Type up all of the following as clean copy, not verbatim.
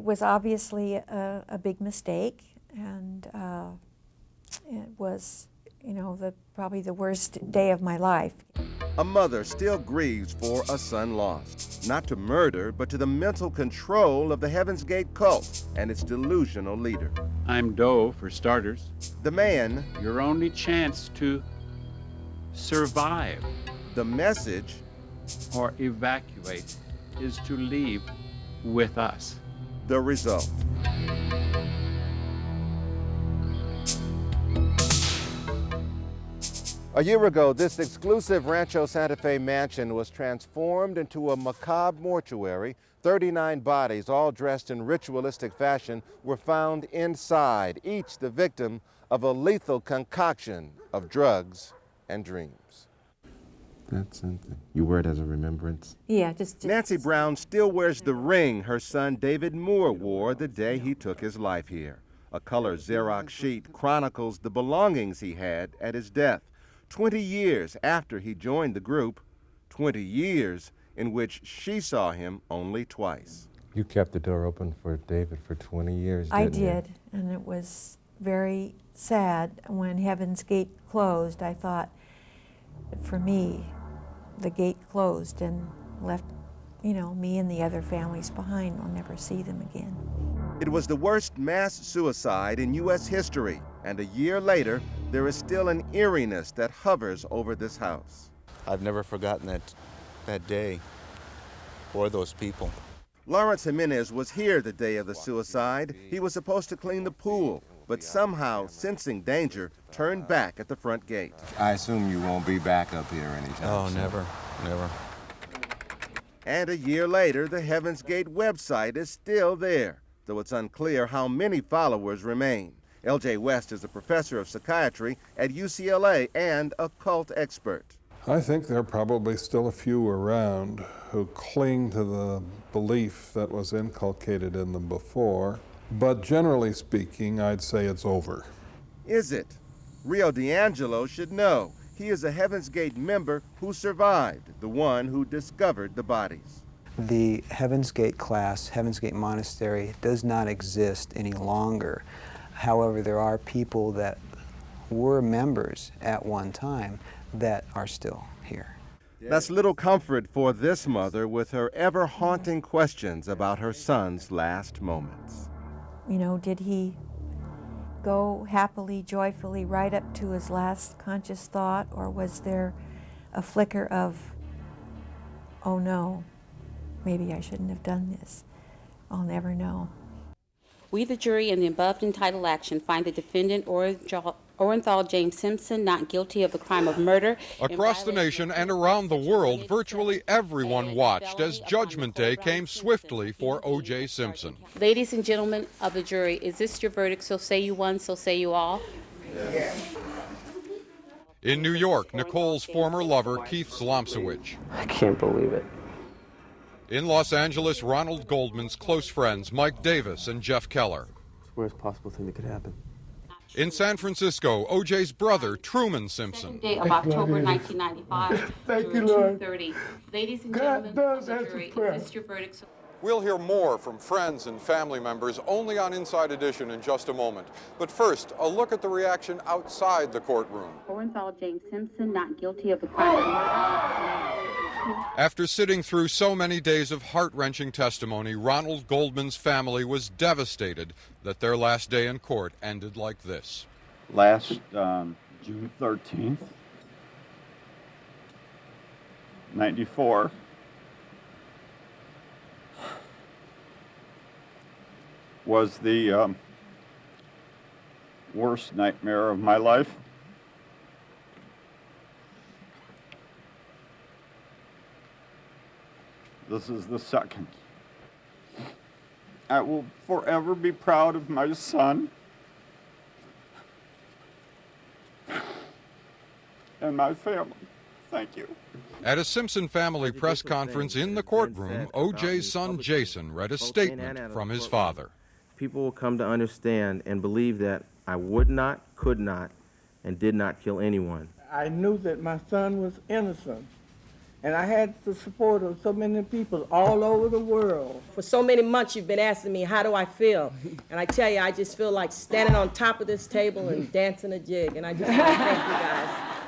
was obviously a big mistake, and it was, you know, probably the worst day of my life. A mother still grieves for a son lost, not to murder, but to the mental control of the Heaven's Gate cult and its delusional leader. I'm Doe, for starters. The man, Your only chance to survive the message, or evacuate is to leave with us. the result. A year ago, this exclusive Rancho Santa Fe mansion was transformed into a macabre mortuary. 39 bodies, all dressed in ritualistic fashion, were found inside, each the victim of a lethal concoction of drugs and dreams. That's something. You wear it as a remembrance? Yeah, just Nancy Brown still wears the ring her son David Moore wore the day he took his life here. A color Xerox sheet chronicles the belongings he had at his death. 20 years after he joined the group, 20 years in which she saw him only twice. You kept the door open for David for 20 years, didn't I you? did, and it was very sad. When Heaven's Gate closed, I thought, for me, the gate closed and left, you know, me and the other families behind. I'll never see them again. It was the worst mass suicide in U.S. history, and a year later, there is still an eeriness that hovers over this house. I've never forgotten that day or those people. Lawrence Jimenez was here the day of the suicide. He was supposed to clean the pool, but somehow, sensing danger, turned back at the front gate. I assume you won't be back up here anytime Oh, soon. never, never. And a year later, the Heaven's Gate website is still there, though it's unclear how many followers remain. L.J. West is a professor of psychiatry at UCLA and a cult expert. I think there are probably still a few around who cling to the belief that was inculcated in them before, but generally speaking, I'd say it's over. Is it? Rio D'Angelo should know. He is a Heaven's Gate member who survived, the one who discovered the bodies. The Heaven's Gate class, Heaven's Gate Monastery, does not exist any longer. However, there are people that were members at one time that are still here. That's little comfort for this mother with her ever-haunting questions about her son's last moments. You know, did he go happily, joyfully right up to his last conscious thought, or was there a flicker of, oh no, maybe I shouldn't have done this? I'll never know. We, the jury, in the above entitled action, find the defendant, Orenthal James Simpson, not guilty of the crime of murder. Across the nation and around the world, virtually everyone watched as Judgment Day came swiftly for O.J. Simpson. Ladies and gentlemen of the jury, is this your verdict? So say you one, so say you all. In New York, Nicole's former lover, Keith Zlomsewicz. I can't believe it. In Los Angeles, Ronald Goldman's close friends, Mike Davis and Jeff Keller. It's the worst possible thing that could happen. In San Francisco, O.J.'s brother, Truman Simpson. Day of October 1995. Thank you, Lord. 2:30. Ladies and gentlemen of the jury, is this your verdict? So We'll hear more from friends and family members only on Inside Edition in just a moment. But first, a look at the reaction outside the courtroom. Orenthal James Simpson, not guilty of the crime of murder. After sitting through so many days of heart-wrenching testimony, Ronald Goldman's family was devastated that their last day in court ended like this. Last June 13th, 94, was the worst nightmare of my life. This is the second. I will forever be proud of my son and my family. Thank you. At a Simpson family press conference in the courtroom, O.J.'s son Jason read a statement from his father. People will come to understand and believe that I would not, could not, and did not kill anyone. I knew that my son was innocent, And I had the support of so many people all over the world. For so many months you've been asking me, how do I feel? And I tell you, I just feel like standing on top of this table and dancing a jig. And I just want to thank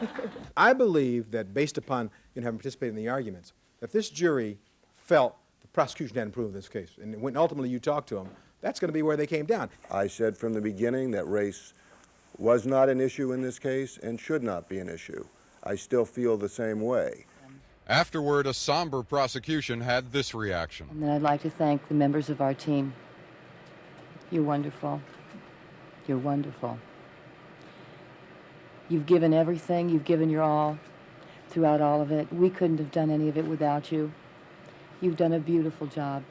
you guys. I believe that based upon having participated in the arguments, that this jury felt the prosecution hadn't proven this case. And when ultimately you talk to them, that's going to be where they came down. I said from the beginning that race was not an issue in this case and should not be an issue. I still feel the same way. Afterward, a somber prosecution had this reaction. And then I'd like to thank the members of our team. You're wonderful. You're wonderful. You've given everything. You've given your all throughout all of it. We couldn't have done any of it without you. You've done a beautiful job.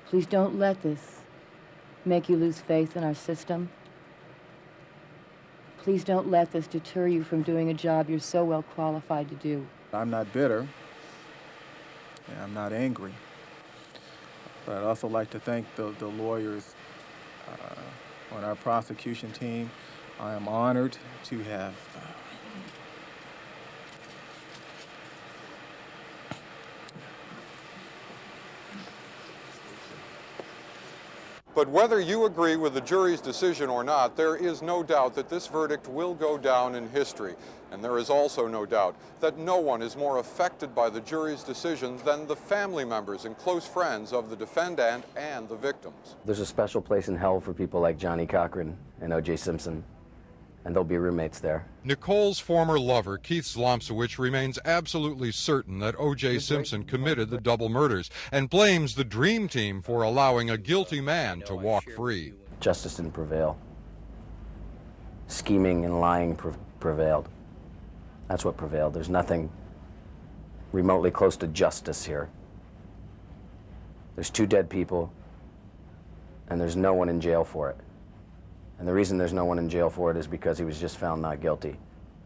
Please don't let this make you lose faith in our system. Please don't let this deter you from doing a job you're so well qualified to do. I'm not bitter, and I'm not angry, but I'd also like to thank the lawyers on our prosecution team. I am honored to have But whether you agree with the jury's decision or not, there is no doubt that this verdict will go down in history. And there is also no doubt that no one is more affected by the jury's decision than the family members and close friends of the defendant and the victims. There's a special place in hell for people like Johnny Cochran and O.J. Simpson, and they'll be roommates there. Nicole's former lover, Keith Zlomsewicz, remains absolutely certain that O.J. Simpson committed the double murders and blames the Dream Team for allowing a guilty man to walk free. Justice didn't prevail. Scheming and lying prevailed. That's what prevailed. There's nothing remotely close to justice here. There's 2 dead people, and there's no one in jail for it. And the reason there's no one in jail for it is because he was just found not guilty.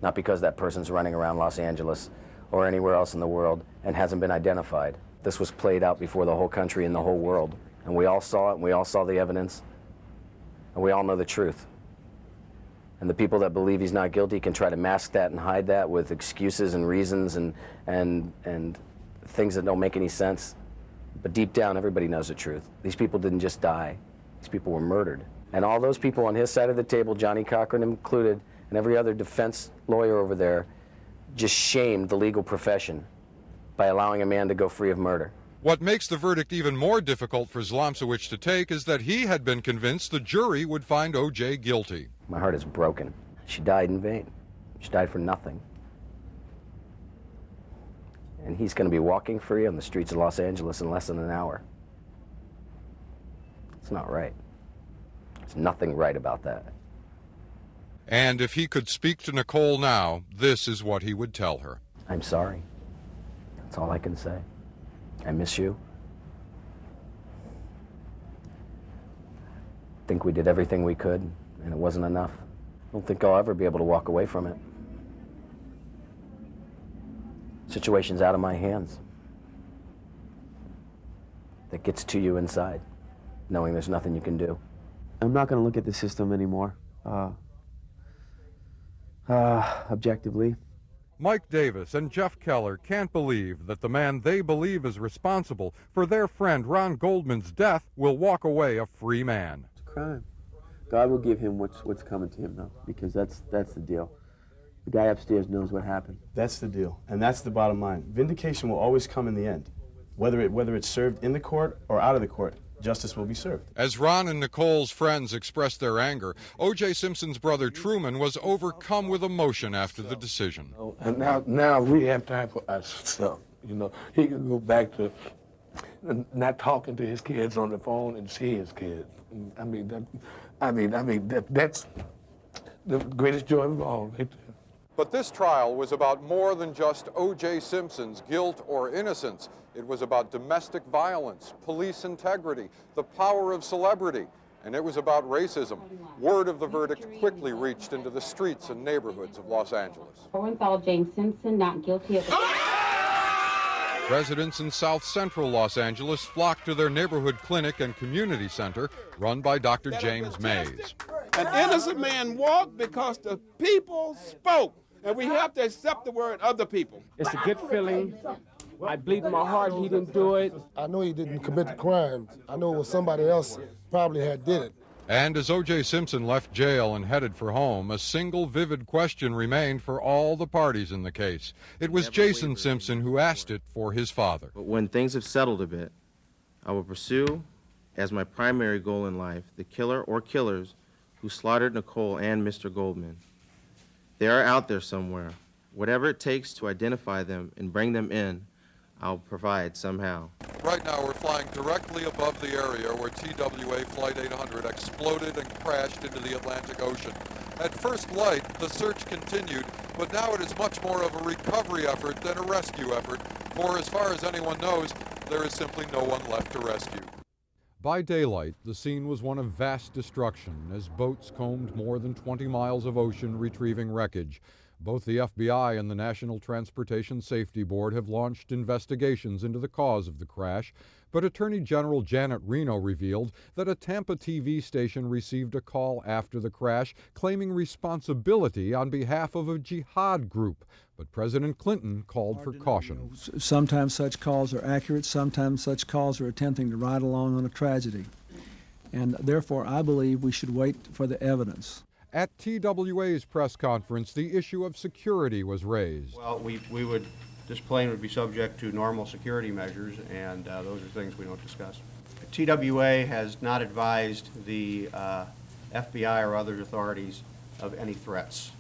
Not because that person's running around Los Angeles or anywhere else in the world and hasn't been identified. This was played out before the whole country and the whole world. And we all saw it, and we all saw the evidence, and we all know the truth. And the people that believe he's not guilty can try to mask that and hide that with excuses and reasons and things that don't make any sense. But deep down, everybody knows the truth. These people didn't just die. These people were murdered. And all those people on his side of the table, Johnny Cochran included, and every other defense lawyer over there, just shamed the legal profession by allowing a man to go free of murder. What makes the verdict even more difficult for Zlomsewicz to take is that he had been convinced the jury would find O.J. guilty. My heart is broken. She died in vain. She died for nothing. And he's going to be walking free on the streets of Los Angeles in less than an hour. It's not right. There's nothing right about that. And if he could speak to Nicole now, this is what he would tell her. I'm sorry. That's all I can say. I miss you. I think we did everything we could, and it wasn't enough. I don't think I'll ever be able to walk away from it. Situation's out of my hands. That gets to you inside, knowing there's nothing you can do. I'm not going to look at the system anymore, objectively. Mike Davis and Jeff Keller can't believe that the man they believe is responsible for their friend Ron Goldman's death will walk away a free man. It's a crime. God will give him what's coming to him, though, because that's the deal. The guy upstairs knows what happened. That's the deal, and that's the bottom line. Vindication will always come in the end, whether it's served in the court or out of the court. Justice will be served. As Ron and Nicole's friends expressed their anger, O.J. Simpson's brother Truman was overcome with emotion after the decision. And now we have time for ourselves. You know, he can go back to not talking to his kids on the phone and see his kids. That's the greatest joy of all, right there. But this trial was about more than just O.J. Simpson's guilt or innocence. It was about domestic violence, police integrity, the power of celebrity, and it was about racism. Word of the verdict quickly reached into the streets and neighborhoods of Los Angeles. Orenthal James Simpson not guilty of the... Residents in South Central Los Angeles flocked to their neighborhood clinic and community center run by Dr. James Mays. An innocent man walked because the people spoke. And we have to accept the word other people. It's a good feeling. I bleed in my heart he didn't do it. I know he didn't commit the crime. I know it was somebody else probably had did it. And as O.J. Simpson left jail and headed for home, a single vivid question remained for all the parties in the case. It was Jason Simpson who asked it for his father. But when things have settled a bit, I will pursue, as my primary goal in life, the killer or killers who slaughtered Nicole and Mr. Goldman. They are out there somewhere. Whatever it takes to identify them and bring them in, I'll provide somehow. Right now we're flying directly above the area where TWA Flight 800 exploded and crashed into the Atlantic Ocean. At first light, the search continued, but now it is much more of a recovery effort than a rescue effort, for as far as anyone knows, there is simply no one left to rescue. By daylight, the scene was one of vast destruction as boats combed more than 20 miles of ocean retrieving wreckage. Both the FBI and the National Transportation Safety Board have launched investigations into the cause of the crash, but Attorney General Janet Reno revealed that a Tampa TV station received a call after the crash claiming responsibility on behalf of a jihad group. But President Clinton called for caution. Sometimes such calls are accurate, sometimes such calls are attempting to ride along on a tragedy. And therefore, I believe we should wait for the evidence. At TWA's press conference, the issue of security was raised. Well, this plane would be subject to normal security measures, and those are things we don't discuss. TWA has not advised the FBI or other authorities of any threats.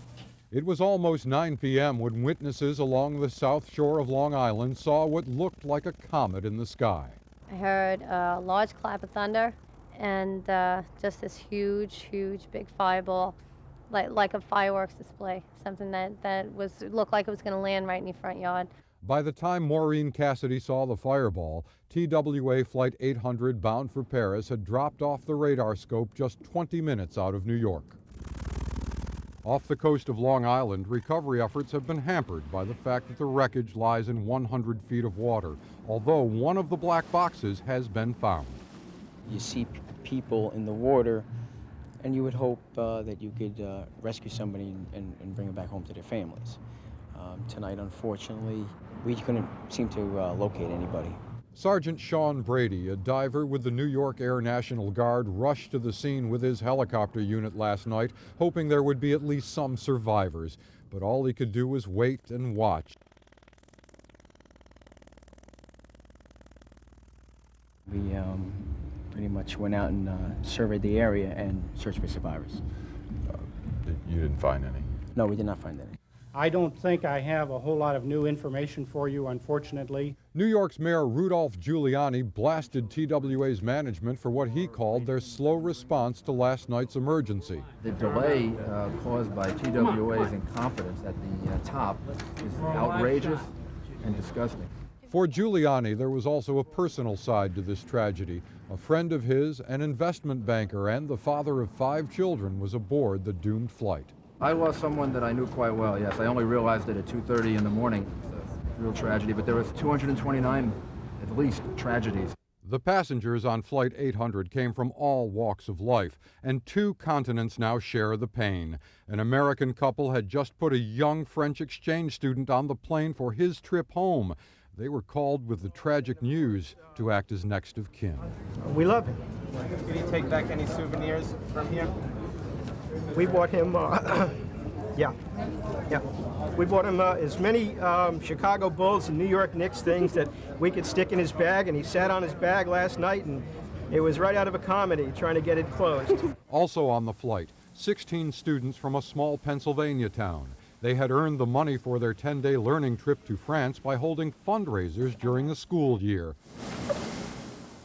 It was almost 9 p.m. when witnesses along the south shore of Long Island saw what looked like a comet in the sky. I heard a large clap of thunder and just this huge, big fireball, like a fireworks display, something that looked like it was going to land right in your front yard. By the time Maureen Cassidy saw the fireball, TWA Flight 800 bound for Paris had dropped off the radar scope just 20 minutes out of New York. Off the coast of Long Island, recovery efforts have been hampered by the fact that the wreckage lies in 100 feet of water, although one of the black boxes has been found. You see people in the water, and you would hope that you could rescue somebody and bring them back home to their families. Tonight, unfortunately, we couldn't seem to locate anybody. Sergeant Sean Brady, a diver with the New York Air National Guard, rushed to the scene with his helicopter unit last night, hoping there would be at least some survivors. But all he could do was wait and watch. We pretty much went out and surveyed the area and searched for survivors. You didn't find any? No, we did not find any. I don't think I have a whole lot of new information for you, unfortunately. New York's Mayor Rudolph Giuliani blasted TWA's management for what he called their slow response to last night's emergency. The delay caused by TWA's incompetence at the top is outrageous and disgusting. For Giuliani, there was also a personal side to this tragedy. A friend of his, an investment banker and the father of 5 children, was aboard the doomed flight. I lost someone that I knew quite well, yes. I only realized it at 2:30 in the morning. It's a real tragedy, but there were 229, at least, tragedies. The passengers on Flight 800 came from all walks of life, and 2 continents now share the pain. An American couple had just put a young French exchange student on the plane for his trip home. They were called with the tragic news to act as next of kin. We love him. Did he take back any souvenirs from here? We bought him, yeah. We bought him as many Chicago Bulls and New York Knicks things that we could stick in his bag, and he sat on his bag last night, and it was right out of a comedy trying to get it closed. Also on the flight, 16 students from a small Pennsylvania town. They had earned the money for their 10-day learning trip to France by holding fundraisers during the school year.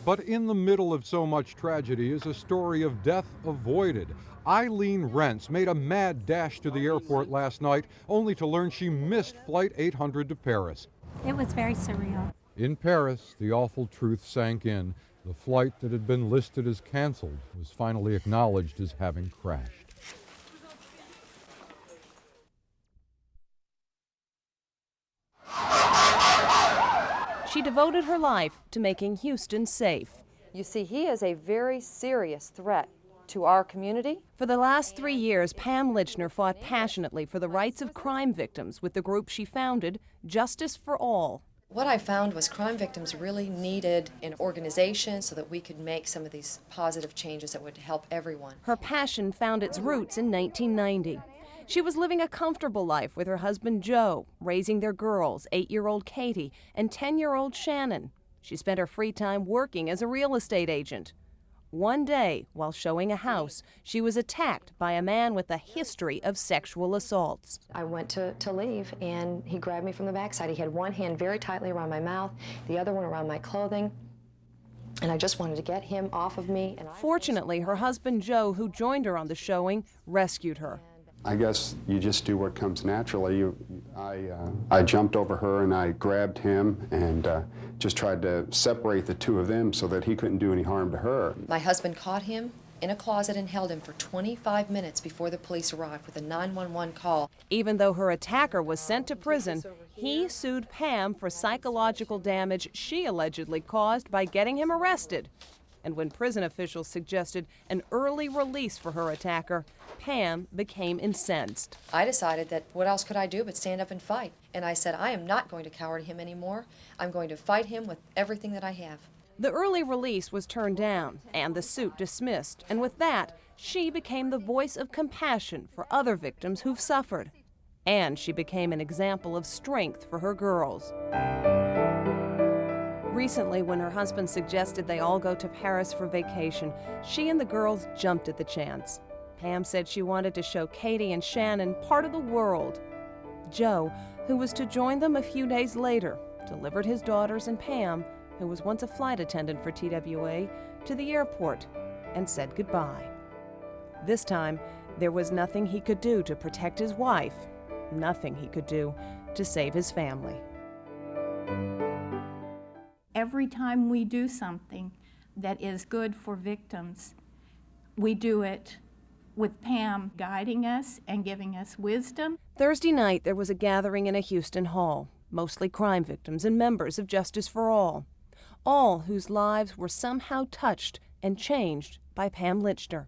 But in the middle of so much tragedy is a story of death avoided. Eileen Rentz made a mad dash to the airport last night, only to learn she missed Flight 800 to Paris. It was very surreal. In Paris, the awful truth sank in. The flight that had been listed as canceled was finally acknowledged as having crashed. She devoted her life to making Houston safe. You see, he is a very serious threat to our community. For the last 3 years, Pam Lichner fought passionately for the rights of crime victims with the group she founded, Justice for All. What I found was crime victims really needed an organization so that we could make some of these positive changes that would help everyone. Her passion found its roots in 1990. She was living a comfortable life with her husband Joe, raising their girls, 8-year-old Katie and 10-year-old Shannon. She spent her free time working as a real estate agent. One day, while showing a house, she was attacked by a man with a history of sexual assaults. I went to leave, and he grabbed me from the backside. He had one hand very tightly around my mouth, the other one around my clothing, and I just wanted to get him off of me. Fortunately, her husband Joe, who joined her on the showing, rescued her. I guess you just do what comes naturally. I jumped over her and I grabbed him and just tried to separate the two of them so that he couldn't do any harm to her. My husband caught him in a closet and held him for 25 minutes before the police arrived with a 911 call. Even though her attacker was sent to prison, he sued Pam for psychological damage she allegedly caused by getting him arrested. And when prison officials suggested an early release for her attacker, Pam became incensed. I decided that what else could I do but stand up and fight? And I said, I am not going to cower to him anymore. I'm going to fight him with everything that I have. The early release was turned down and the suit dismissed, and with that, she became the voice of compassion for other victims who've suffered. And she became an example of strength for her girls. Recently, when her husband suggested they all go to Paris for vacation, she and the girls jumped at the chance. Pam said she wanted to show Katie and Shannon part of the world. Joe, who was to join them a few days later, delivered his daughters and Pam, who was once a flight attendant for TWA, to the airport and said goodbye. This time, there was nothing he could do to protect his wife, nothing he could do to save his family. Every time we do something that is good for victims, we do it with Pam guiding us and giving us wisdom. Thursday night, there was a gathering in a Houston hall, mostly crime victims and members of Justice for all whose lives were somehow touched and changed by Pam Lichner.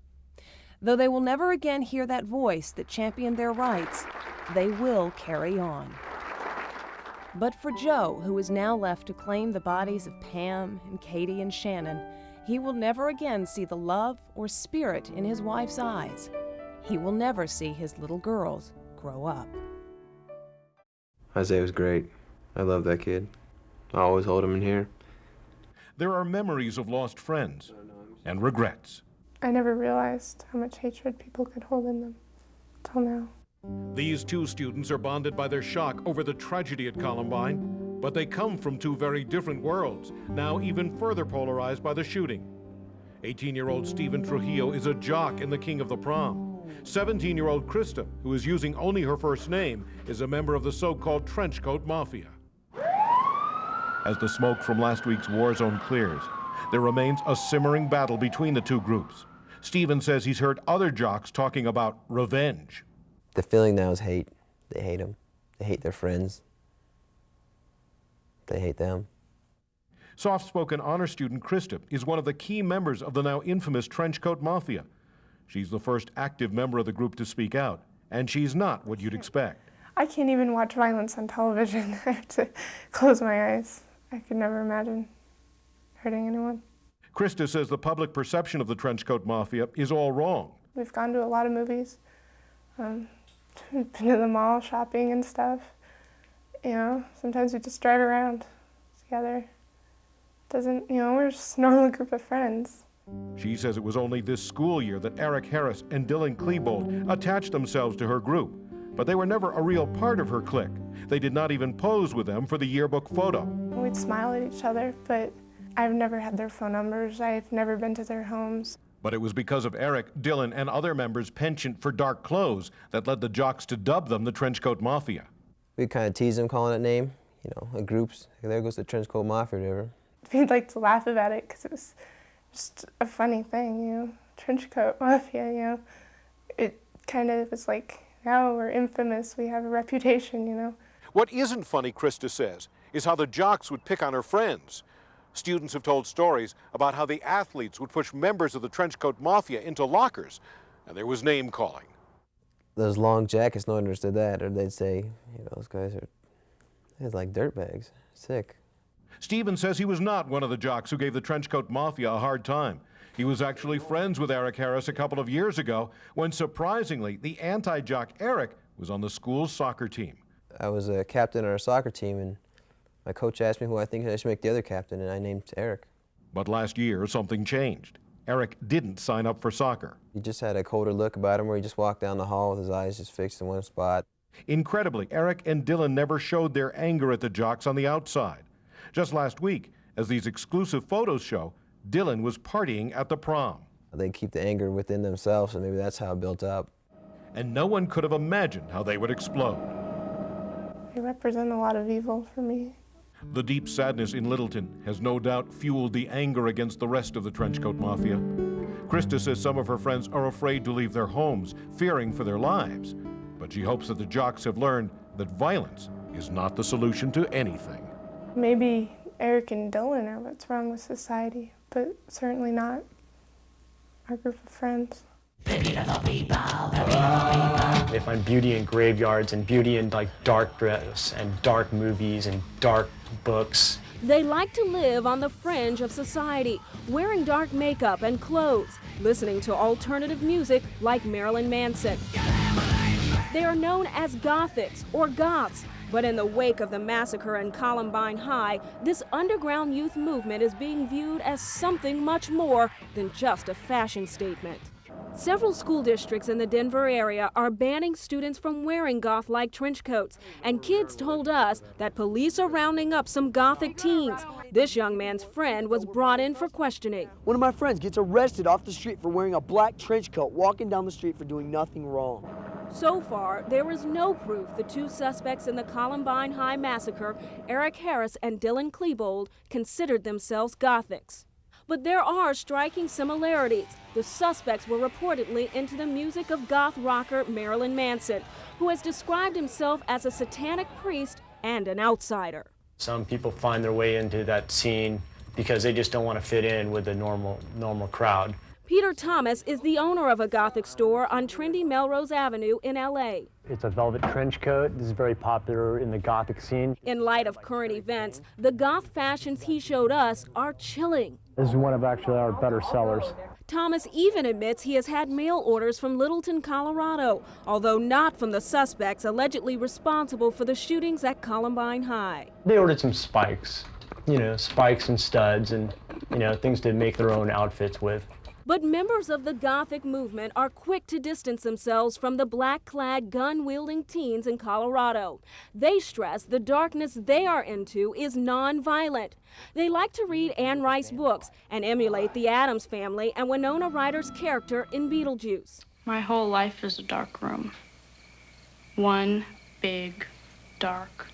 Though they will never again hear that voice that championed their rights, they will carry on. But for Joe, who is now left to claim the bodies of Pam and Katie and Shannon, he will never again see the love or spirit in his wife's eyes. He will never see his little girls grow up. Isaiah was great. I love that kid. I always hold him in here. There are memories of lost friends and regrets. I never realized how much hatred people could hold in them until now. These two students are bonded by their shock over the tragedy at Columbine, but they come from two very different worlds, now even further polarized by the shooting. 18-year-old Stephen Trujillo is a jock in the King of the Prom. 17-year-old Krista, who is using only her first name, is a member of the so-called Trenchcoat Mafia. As the smoke from last week's war zone clears, there remains a simmering battle between the two groups. Stephen says he's heard other jocks talking about revenge. The feeling now is hate. They hate him. They hate their friends. They hate them. Soft-spoken honor student Krista is one of the key members of the now infamous Trenchcoat Mafia. She's the first active member of the group to speak out, and she's not what you'd expect. I can't even watch violence on television. I have to close my eyes. I could never imagine hurting anyone. Krista says the public perception of the Trenchcoat Mafia is all wrong. We've gone to a lot of movies. Been to the mall shopping and stuff. You know, sometimes we just drive around together. We're just a normal group of friends. She says it was only this school year that Eric Harris and Dylan Klebold attached themselves to her group, but they were never a real part of her clique. They did not even pose with them for the yearbook photo. We'd smile at each other, but I've never had their phone numbers. I've never been to their homes. But it was because of Eric, Dylan, and other members' penchant for dark clothes that led the jocks to dub them the Trenchcoat Mafia. We kind of tease them calling that name, in groups. There goes the Trenchcoat Mafia or whatever. We'd like to laugh about it because it was just a funny thing, Trenchcoat Mafia, It kind of was like, now we're infamous, we have a reputation, What isn't funny, Krista says, is how the jocks would pick on her friends. Students have told stories about how the athletes would push members of the Trenchcoat Mafia into lockers, and there was name-calling. Those long jackets, no one understood that, or they'd say, you know, those guys are, they're like dirtbags, sick. Stephen says he was not one of the jocks who gave the Trenchcoat Mafia a hard time. He was actually friends with Eric Harris a couple of years ago when, surprisingly, the anti-jock Eric was on the school's soccer team. I was a captain on our soccer team, and my coach asked me who I think I should make the other captain, and I named Eric. But last year, something changed. Eric didn't sign up for soccer. He just had a colder look about him where he just walked down the hall with his eyes just fixed in one spot. Incredibly, Eric and Dylan never showed their anger at the jocks on the outside. Just last week, as these exclusive photos show, Dylan was partying at the prom. They keep the anger within themselves, and maybe that's how it built up. And no one could have imagined how they would explode. They represent a lot of evil for me. The deep sadness in Littleton has no doubt fueled the anger against the rest of the Trenchcoat Mafia. Krista says some of her friends are afraid to leave their homes, fearing for their lives. But she hopes that the jocks have learned that violence is not the solution to anything. Maybe Eric and Dylan are what's wrong with society, but certainly not our group of friends. They find beauty in graveyards and beauty in like dark dress and dark movies and dark books. They like to live on the fringe of society, wearing dark makeup and clothes, listening to alternative music like Marilyn Manson. They are known as Gothics or Goths, but in the wake of the massacre in Columbine High, this underground youth movement is being viewed as something much more than just a fashion statement. Several school districts in the Denver area are banning students from wearing goth-like trench coats, and kids told us that police are rounding up some Gothic teens. This young man's friend was brought in for questioning. One of my friends gets arrested off the street for wearing a black trench coat, walking down the street for doing nothing wrong. So far, there is no proof the two suspects in the Columbine High massacre, Eric Harris and Dylan Klebold, considered themselves Gothics. But there are striking similarities. The suspects were reportedly into the music of goth rocker Marilyn Manson, who has described himself as a satanic priest and an outsider. Some people find their way into that scene because they just don't want to fit in with the normal crowd. Peter Thomas is the owner of a Gothic store on trendy Melrose Avenue in L.A. It's a velvet trench coat. This is very popular in the Gothic scene. In light of current events, the goth fashions he showed us are chilling. This is one of actually our better sellers. Thomas even admits he has had mail orders from Littleton, Colorado, although not from the suspects allegedly responsible for the shootings at Columbine High. They ordered some spikes, spikes and studs and, things to make their own outfits with. But members of the Gothic movement are quick to distance themselves from the black-clad, gun-wielding teens in Colorado. They stress the darkness they are into is non-violent. They like to read Anne Rice books and emulate the Addams Family and Winona Ryder's character in Beetlejuice. My whole life is a dark room. One big, dark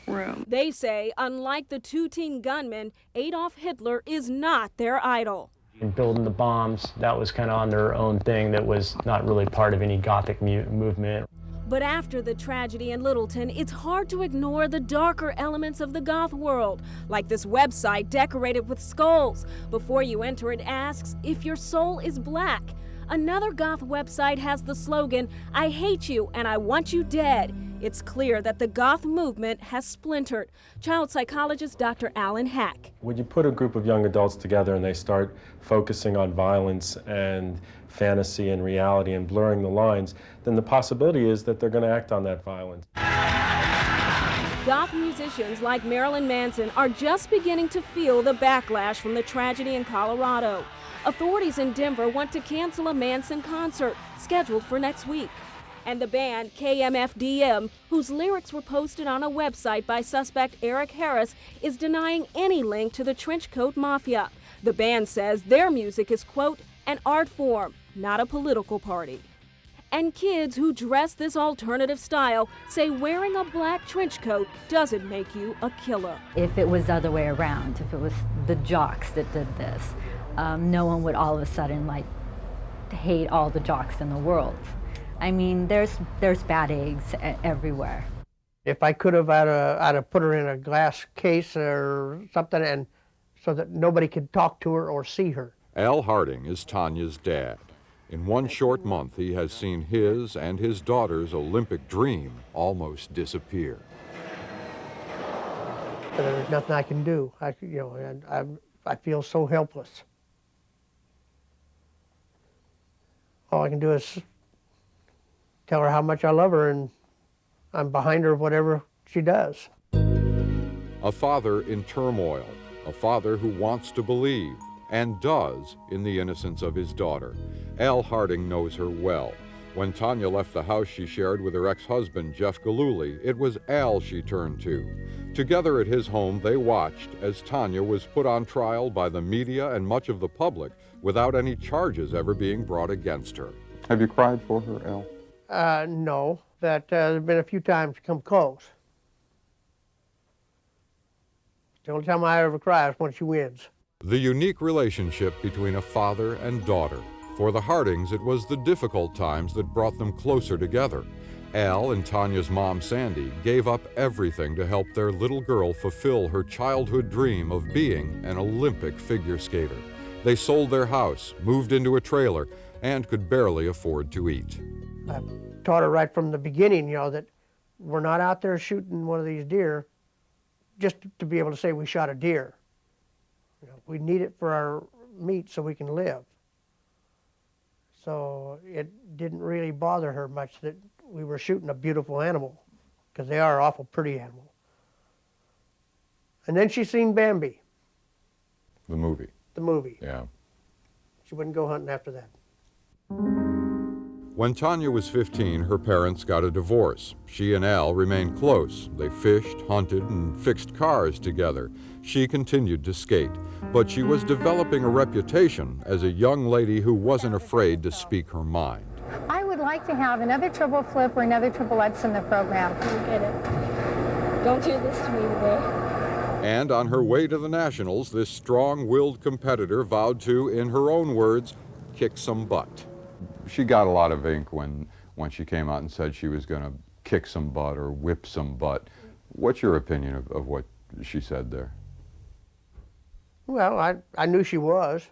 room. They say, unlike the two teen gunmen, Adolf Hitler is not their idol. And building the bombs, that was kind of on their own thing that was not really part of any Gothic movement. But after the tragedy in Littleton, it's hard to ignore the darker elements of the goth world, like this website decorated with skulls. Before you enter, it asks if your soul is black. Another goth website has the slogan, "I hate you and I want you dead." It's clear that the goth movement has splintered. Child psychologist Dr. Alan Hack. When you put a group of young adults together and they start focusing on violence and fantasy and reality and blurring the lines, then the possibility is that they're going to act on that violence. Goth musicians like Marilyn Manson are just beginning to feel the backlash from the tragedy in Colorado. Authorities in Denver want to cancel a Manson concert scheduled for next week. And the band KMFDM, whose lyrics were posted on a website by suspect Eric Harris, is denying any link to the Trenchcoat Mafia. The band says their music is, quote, an art form, not a political party. And kids who dress this alternative style say wearing a black trench coat doesn't make you a killer. If it was the other way around, if it was the jocks that did this, no one would all of a sudden hate all the jocks in the world. I mean, there's bad eggs everywhere. If I could have, I'd have put her in a glass case or something and so that nobody could talk to her or see her. Al Harding is Tanya's dad. In one short month, he has seen his and his daughter's Olympic dream almost disappear. But there's nothing I can do. I feel so helpless. All I can do is tell her how much I love her, and I'm behind her whatever she does. A father in turmoil, a father who wants to believe and does in the innocence of his daughter. Al Harding knows her well. When Tanya left the house she shared with her ex-husband, Jeff Gillooly, it was Al she turned to. Together at his home, they watched as Tanya was put on trial by the media and much of the public without any charges ever being brought against her. Have you cried for her, Al? No, but there have been a few times come close. The only time I ever cry is when she wins. The unique relationship between a father and daughter. For the Hardings, it was the difficult times that brought them closer together. Al and Tanya's mom, Sandy, gave up everything to help their little girl fulfill her childhood dream of being an Olympic figure skater. They sold their house, moved into a trailer, and could barely afford to eat. I taught her right from the beginning, that we're not out there shooting one of these deer just to be able to say we shot a deer. We need it for our meat so we can live. So it didn't really bother her much that we were shooting a beautiful animal, because they are an awful pretty animal. And then she seen Bambi. The movie? The movie. Yeah. She wouldn't go hunting after that. When Tanya was 15, her parents got a divorce. She and Al remained close. They fished, hunted, and fixed cars together. She continued to skate, but she was developing a reputation as a young lady who wasn't afraid to speak her mind. I would like to have another triple flip or another triple X in the program. You get it. Don't do this to me today. And on her way to the Nationals, this strong-willed competitor vowed to, in her own words, kick some butt. She got a lot of ink when she came out and said she was going to kick some butt or whip some butt. What's your opinion of what she said there? Well, I knew she was.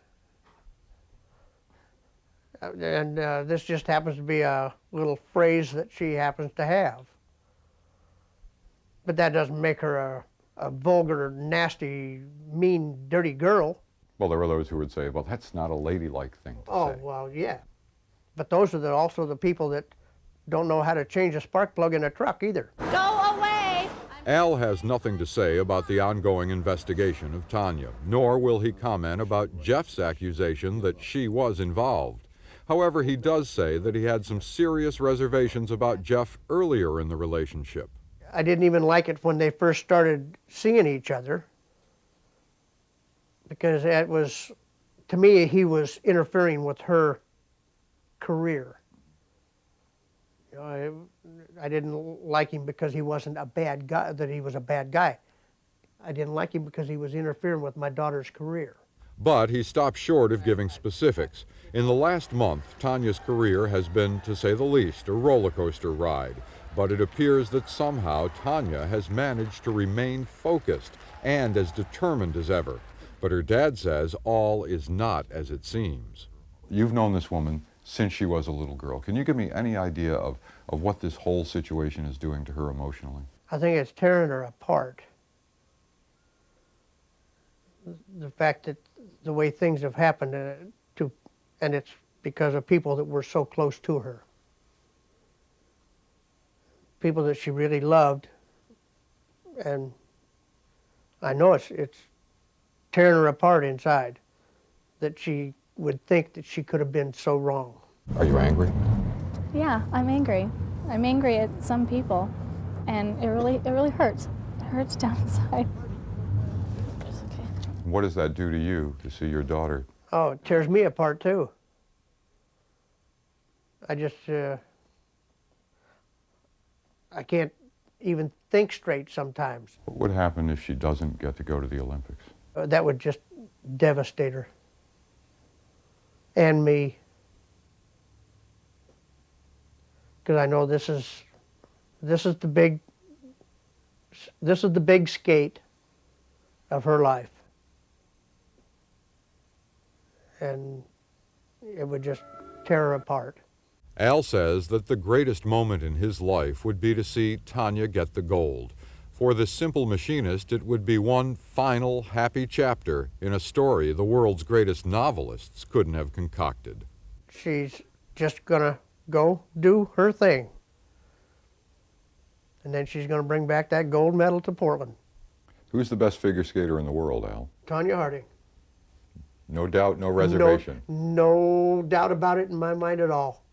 And this just happens to be a little phrase that she happens to have. But that doesn't make her a vulgar, nasty, mean, dirty girl. Well, there were those who would say, well, that's not a ladylike thing to say. Oh, well, yeah. But those are also the people that don't know how to change a spark plug in a truck either. Go away! Al has nothing to say about the ongoing investigation of Tanya, nor will he comment about Jeff's accusation that she was involved. However, he does say that he had some serious reservations about Jeff earlier in the relationship. I didn't even like it when they first started seeing each other, because it was, to me, he was interfering with her career. I didn't like him because he wasn't a bad guy, that he was a bad guy. I didn't like him because he was interfering with my daughter's career. But he stopped short of giving specifics. In the last month, Tanya's career has been, to say the least, a roller coaster ride. But it appears that somehow Tanya has managed to remain focused and as determined as ever. But her dad says all is not as it seems. You've known this woman since she was a little girl. Can you give me any idea of what this whole situation is doing to her emotionally? I think it's tearing her apart. The fact that the way things have happened, and it's because of people that were so close to her. People that she really loved, and I know it's tearing her apart inside, that she would think that she could have been so wrong. Are you angry? Yeah, I'm angry. I'm angry at some people, and it really hurts. It hurts down inside. It's okay. What does that do to you to see your daughter? Oh, it tears me apart too. I just, I can't even think straight sometimes. What would happen if she doesn't get to go to the Olympics? That would just devastate her. And me. Because I know this is the big skate of her life. and it would just tear her apart. Al says that the greatest moment in his life would be to see Tanya get the gold. For the simple machinist, it would be one final happy chapter in a story the world's greatest novelists couldn't have concocted. She's just gonna go do her thing. And then she's gonna bring back that gold medal to Portland. Who's the best figure skater in the world, Al? Tanya Harding. No doubt, no reservation. No doubt about it in my mind at all.